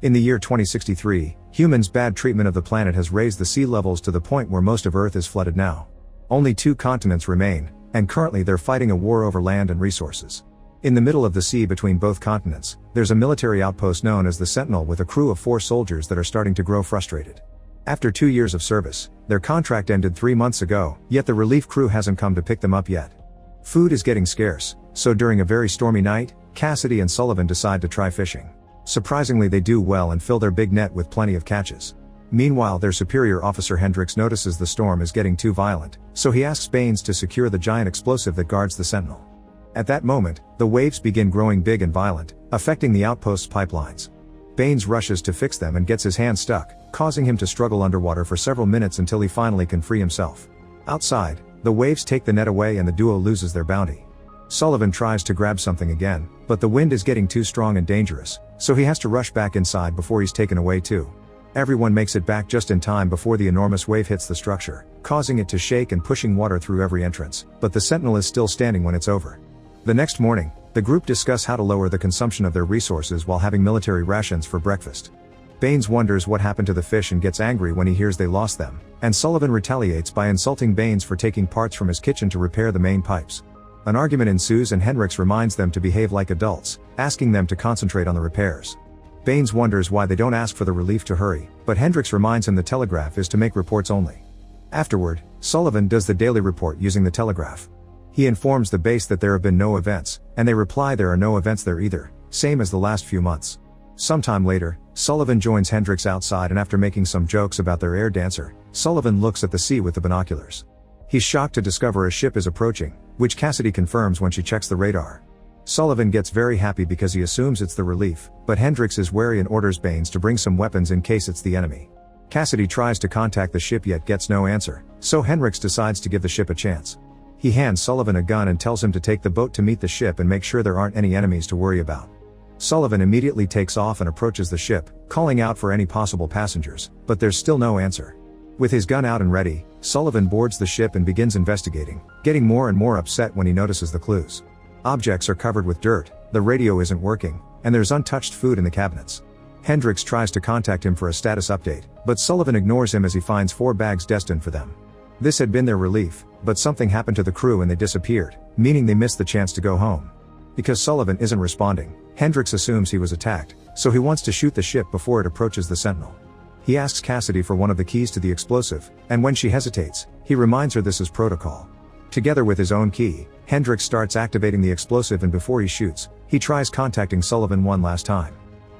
In the year 2063, humans' bad treatment of the planet has raised the sea levels to the point where most of Earth is flooded now. Only 2 continents remain, and currently they're fighting a war over land and resources. In the middle of the sea between both continents, there's a military outpost known as the Sentinel with a crew of 4 soldiers that are starting to grow frustrated. After 2 years of service, their contract ended 3 months ago, yet the relief crew hasn't come to pick them up yet. Food is getting scarce, so during a very stormy night, Cassidy and Sullivan decide to try fishing. Surprisingly, they do well and fill their big net with plenty of catches. Meanwhile, their superior officer Hendrix notices the storm is getting too violent, so he asks Baines to secure the giant explosive that guards the Sentinel. At that moment, the waves begin growing big and violent, affecting the outpost's pipelines. Baines rushes to fix them and gets his hand stuck, causing him to struggle underwater for several minutes until he finally can free himself. Outside, the waves take the net away and the duo loses their bounty. Sullivan tries to grab something again, but the wind is getting too strong and dangerous, so he has to rush back inside before he's taken away too. Everyone makes it back just in time before the enormous wave hits the structure, causing it to shake and pushing water through every entrance, but the Sentinel is still standing when it's over. The next morning, the group discuss how to lower the consumption of their resources while having military rations for breakfast. Baines wonders what happened to the fish and gets angry when he hears they lost them, and Sullivan retaliates by insulting Baines for taking parts from his kitchen to repair the main pipes. An argument ensues and Hendrix reminds them to behave like adults, asking them to concentrate on the repairs. Baines wonders why they don't ask for the relief to hurry, but Hendrix reminds him the telegraph is to make reports only. Afterward, Sullivan does the daily report using the telegraph. He informs the base that there have been no events, and they reply there are no events there either, same as the last few months. Sometime later, Sullivan joins Hendrix outside and after making some jokes about their air dancer, Sullivan looks at the sea with the binoculars. He's shocked to discover a ship is approaching, which Cassidy confirms when she checks the radar. Sullivan gets very happy because he assumes it's the relief, but Hendrix is wary and orders Baines to bring some weapons in case it's the enemy. Cassidy tries to contact the ship yet gets no answer, so Hendrix decides to give the ship a chance. He hands Sullivan a gun and tells him to take the boat to meet the ship and make sure there aren't any enemies to worry about. Sullivan immediately takes off and approaches the ship, calling out for any possible passengers, but there's still no answer. With his gun out and ready, Sullivan boards the ship and begins investigating, getting more and more upset when he notices the clues. Objects are covered with dirt, the radio isn't working, and there's untouched food in the cabinets. Hendrix tries to contact him for a status update, but Sullivan ignores him as he finds 4 bags destined for them. This had been their relief, but something happened to the crew and they disappeared, meaning they missed the chance to go home. Because Sullivan isn't responding, Hendrix assumes he was attacked, so he wants to shoot the ship before it approaches the Sentinel. He asks Cassidy for one of the keys to the explosive, and when she hesitates, he reminds her this is protocol. Together with his own key, Hendrix starts activating the explosive and before he shoots, he tries contacting Sullivan one last time.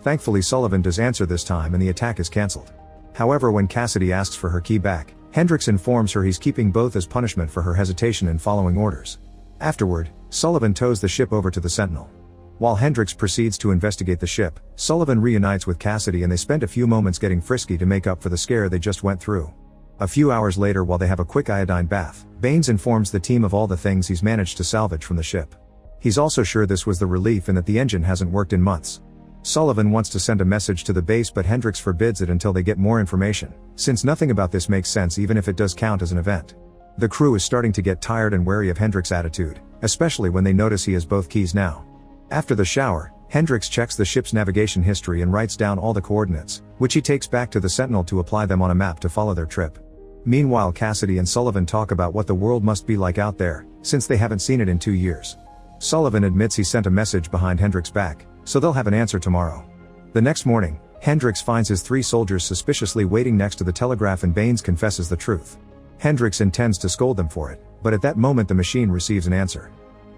Thankfully Sullivan does answer this time and the attack is cancelled. However, when Cassidy asks for her key back, Hendrix informs her he's keeping both as punishment for her hesitation in following orders. Afterward, Sullivan tows the ship over to the Sentinel. While Hendrix proceeds to investigate the ship, Sullivan reunites with Cassidy and they spend a few moments getting frisky to make up for the scare they just went through. A few hours later, while they have a quick iodine bath, Baines informs the team of all the things he's managed to salvage from the ship. He's also sure this was the relief and that the engine hasn't worked in months. Sullivan wants to send a message to the base but Hendrix forbids it until they get more information, since nothing about this makes sense even if it does count as an event. The crew is starting to get tired and wary of Hendrix's attitude, especially when they notice he has both keys now. After the shower, Hendrix checks the ship's navigation history and writes down all the coordinates, which he takes back to the Sentinel to apply them on a map to follow their trip. Meanwhile, Cassidy and Sullivan talk about what the world must be like out there, since they haven't seen it in 2 years. Sullivan admits he sent a message behind Hendrix's back, so they'll have an answer tomorrow. The next morning, Hendrix finds his 3 soldiers suspiciously waiting next to the telegraph and Baines confesses the truth. Hendrix intends to scold them for it, but at that moment the machine receives an answer.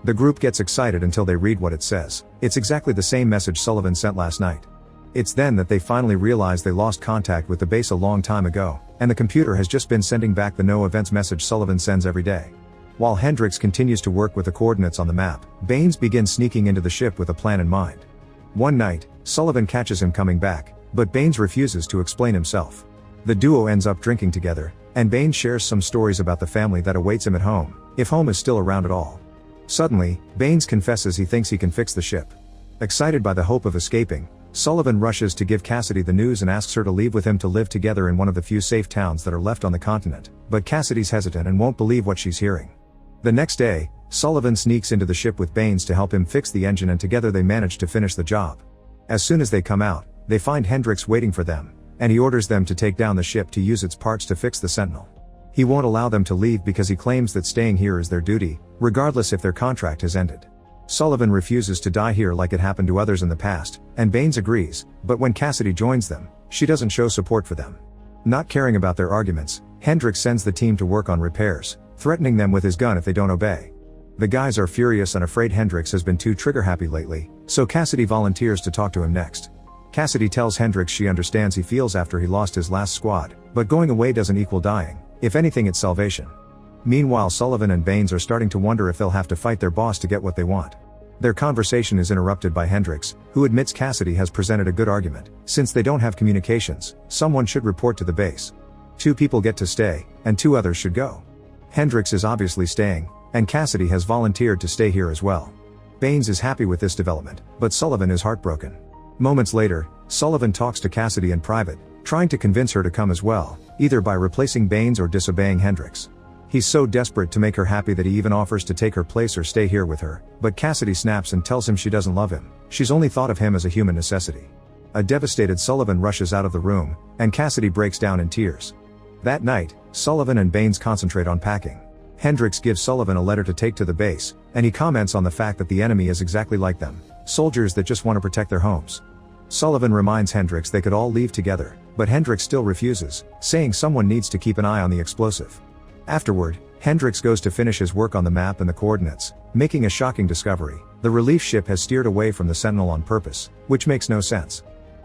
The group gets excited until they read what it says. It's exactly the same message Sullivan sent last night. It's then that they finally realize they lost contact with the base a long time ago, and the computer has just been sending back the no events message Sullivan sends every day. While Hendrix continues to work with the coordinates on the map, Baines begins sneaking into the ship with a plan in mind. One night, Sullivan catches him coming back, but Baines refuses to explain himself. The duo ends up drinking together, and Baines shares some stories about the family that awaits him at home, if home is still around at all. Suddenly, Baines confesses he thinks he can fix the ship. Excited by the hope of escaping, Sullivan rushes to give Cassidy the news and asks her to leave with him to live together in one of the few safe towns that are left on the continent, but Cassidy's hesitant and won't believe what she's hearing. The next day, Sullivan sneaks into the ship with Baines to help him fix the engine and together they manage to finish the job. As soon as they come out, they find Hendrix waiting for them, and he orders them to take down the ship to use its parts to fix the Sentinel. He won't allow them to leave because he claims that staying here is their duty, regardless if their contract has ended. Sullivan refuses to die here like it happened to others in the past, and Baines agrees, but when Cassidy joins them, she doesn't show support for them. Not caring about their arguments, Hendrix sends the team to work on repairs, threatening them with his gun if they don't obey. The guys are furious and afraid Hendrix has been too trigger-happy lately, so Cassidy volunteers to talk to him next. Cassidy tells Hendrix she understands he feels after he lost his last squad, but going away doesn't equal dying. If anything, it's salvation. Meanwhile, Sullivan and Baines are starting to wonder if they'll have to fight their boss to get what they want. Their conversation is interrupted by Hendrix, who admits Cassidy has presented a good argument. Since they don't have communications, someone should report to the base. 2 people get to stay, and 2 others should go. Hendrix is obviously staying, and Cassidy has volunteered to stay here as well. Baines is happy with this development, but Sullivan is heartbroken. Moments later, Sullivan talks to Cassidy in private, trying to convince her to come as well, either by replacing Baines or disobeying Hendrix. He's so desperate to make her happy that he even offers to take her place or stay here with her, but Cassidy snaps and tells him she doesn't love him, she's only thought of him as a human necessity. A devastated Sullivan rushes out of the room, and Cassidy breaks down in tears. That night, Sullivan and Baines concentrate on packing. Hendrix gives Sullivan a letter to take to the base, and he comments on the fact that the enemy is exactly like them, soldiers that just want to protect their homes. Sullivan reminds Hendrix they could all leave together, but Hendrix still refuses, saying someone needs to keep an eye on the explosive. Afterward, Hendrix goes to finish his work on the map and the coordinates, making a shocking discovery: the relief ship has steered away from the Sentinel on purpose, which makes no sense.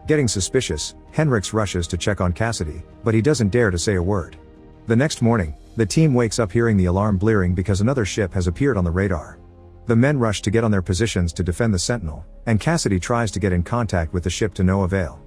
Getting suspicious, Hendrix rushes to check on Cassidy, but he doesn't dare to say a word. The next morning, the team wakes up hearing the alarm blaring because another ship has appeared on the radar. The men rush to get on their positions to defend the Sentinel, and Cassidy tries to get in contact with the ship to no avail.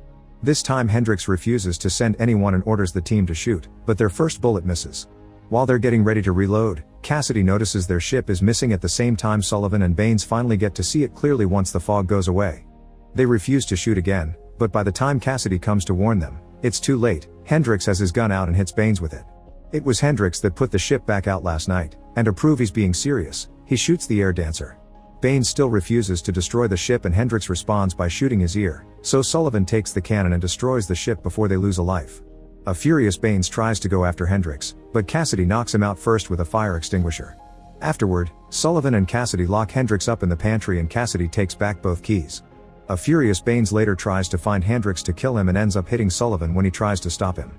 This time Hendrix refuses to send anyone and orders the team to shoot, but their first bullet misses. While they're getting ready to reload, Cassidy notices their ship is missing at the same time Sullivan and Baines finally get to see it clearly once the fog goes away. They refuse to shoot again, but by the time Cassidy comes to warn them, it's too late. Hendrix has his gun out and hits Baines with it. It was Hendrix that put the ship back out last night, and to prove he's being serious, he shoots the air dancer. Baines still refuses to destroy the ship and Hendrix responds by shooting his ear, so Sullivan takes the cannon and destroys the ship before they lose a life. A furious Baines tries to go after Hendrix, but Cassidy knocks him out first with a fire extinguisher. Afterward, Sullivan and Cassidy lock Hendrix up in the pantry and Cassidy takes back both keys. A furious Baines later tries to find Hendrix to kill him and ends up hitting Sullivan when he tries to stop him.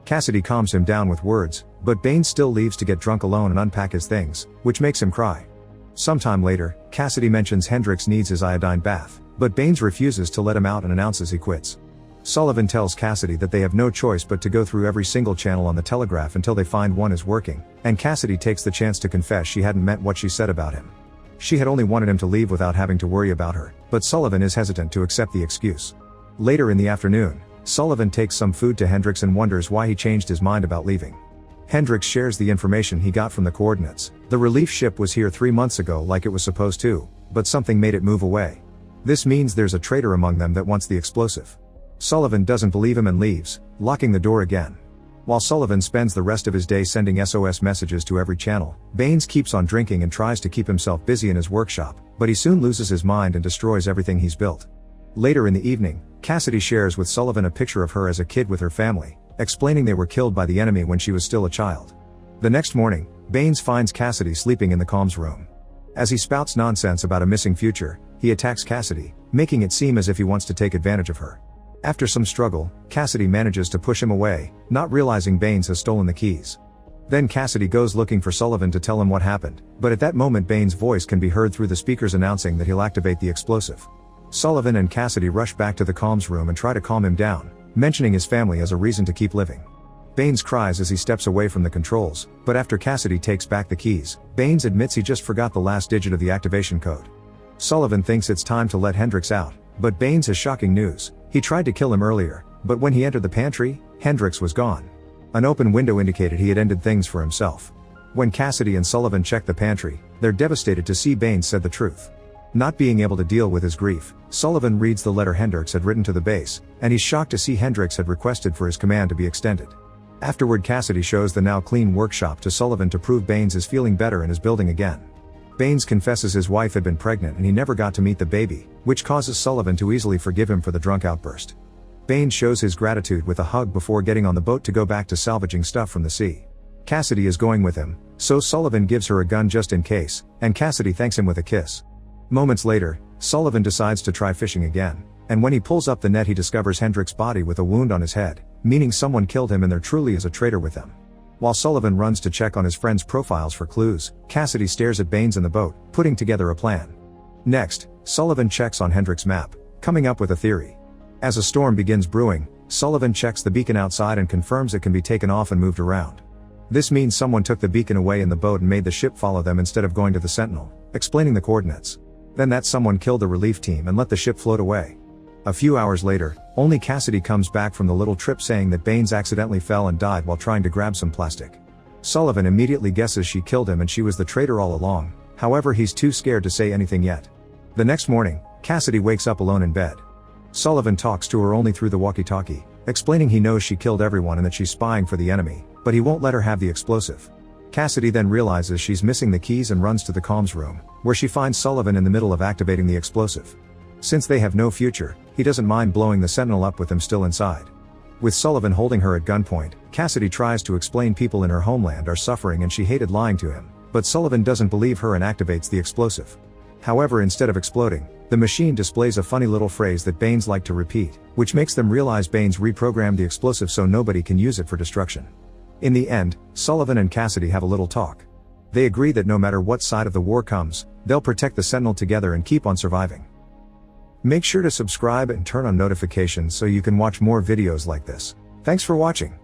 Cassidy calms him down with words, but Baines still leaves to get drunk alone and unpack his things, which makes him cry. Sometime later, Cassidy mentions Hendrix needs his iodine bath, but Baines refuses to let him out and announces he quits. Sullivan tells Cassidy that they have no choice but to go through every single channel on the telegraph until they find one is working, and Cassidy takes the chance to confess she hadn't meant what she said about him. She had only wanted him to leave without having to worry about her, but Sullivan is hesitant to accept the excuse. Later in the afternoon, Sullivan takes some food to Hendrix and wonders why he changed his mind about leaving. Hendrix shares the information he got from the coordinates. The relief ship was here 3 months ago like it was supposed to, but something made it move away. This means there's a traitor among them that wants the explosive. Sullivan doesn't believe him and leaves, locking the door again. While Sullivan spends the rest of his day sending SOS messages to every channel, Baines keeps on drinking and tries to keep himself busy in his workshop, but he soon loses his mind and destroys everything he's built. Later in the evening, Cassidy shares with Sullivan a picture of her as a kid with her family, explaining they were killed by the enemy when she was still a child. The next morning, Baines finds Cassidy sleeping in the comms room. As he spouts nonsense about a missing future, he attacks Cassidy, making it seem as if he wants to take advantage of her. After some struggle, Cassidy manages to push him away, not realizing Baines has stolen the keys. Then Cassidy goes looking for Sullivan to tell him what happened, but at that moment Baines' voice can be heard through the speakers announcing that he'll activate the explosive. Sullivan and Cassidy rush back to the comms room and try to calm him down, mentioning his family as a reason to keep living. Baines cries as he steps away from the controls, but after Cassidy takes back the keys, Baines admits he just forgot the last digit of the activation code. Sullivan thinks it's time to let Hendrix out, but Baines has shocking news. He tried to kill him earlier, but when he entered the pantry, Hendrix was gone. An open window indicated he had ended things for himself. When Cassidy and Sullivan check the pantry, they're devastated to see Baines said the truth. Not being able to deal with his grief, Sullivan reads the letter Hendrix had written to the base, and he's shocked to see Hendrix had requested for his command to be extended. Afterward, Cassidy shows the now clean workshop to Sullivan to prove Baines is feeling better and is building again. Baines confesses his wife had been pregnant and he never got to meet the baby, which causes Sullivan to easily forgive him for the drunk outburst. Baines shows his gratitude with a hug before getting on the boat to go back to salvaging stuff from the sea. Cassidy is going with him, so Sullivan gives her a gun just in case, and Cassidy thanks him with a kiss. Moments later, Sullivan decides to try fishing again, and when he pulls up the net he discovers Hendrik's body with a wound on his head, meaning someone killed him and there truly is a traitor with them. While Sullivan runs to check on his friends' profiles for clues, Cassidy stares at Baines in the boat, putting together a plan. Next, Sullivan checks on Hendrik's map, coming up with a theory. As a storm begins brewing, Sullivan checks the beacon outside and confirms it can be taken off and moved around. This means someone took the beacon away in the boat and made the ship follow them instead of going to the Sentinel, explaining the coordinates. Then that someone killed the relief team and let the ship float away. A few hours later, only Cassidy comes back from the little trip saying that Baines accidentally fell and died while trying to grab some plastic. Sullivan immediately guesses she killed him and she was the traitor all along, however he's too scared to say anything yet. The next morning, Cassidy wakes up alone in bed. Sullivan talks to her only through the walkie-talkie, explaining he knows she killed everyone and that she's spying for the enemy, but he won't let her have the explosive. Cassidy then realizes she's missing the keys and runs to the comms room, where she finds Sullivan in the middle of activating the explosive. Since they have no future, he doesn't mind blowing the Sentinel up with them still inside. With Sullivan holding her at gunpoint, Cassidy tries to explain people in her homeland are suffering and she hated lying to him, but Sullivan doesn't believe her and activates the explosive. However, instead of exploding, the machine displays a funny little phrase that Baines liked to repeat, which makes them realize Baines reprogrammed the explosive so nobody can use it for destruction. In the end, Sullivan and Cassidy have a little talk. They agree that no matter what side of the war comes, they'll protect the Sentinel together and keep on surviving. Make sure to subscribe and turn on notifications so you can watch more videos like this. Thanks for watching.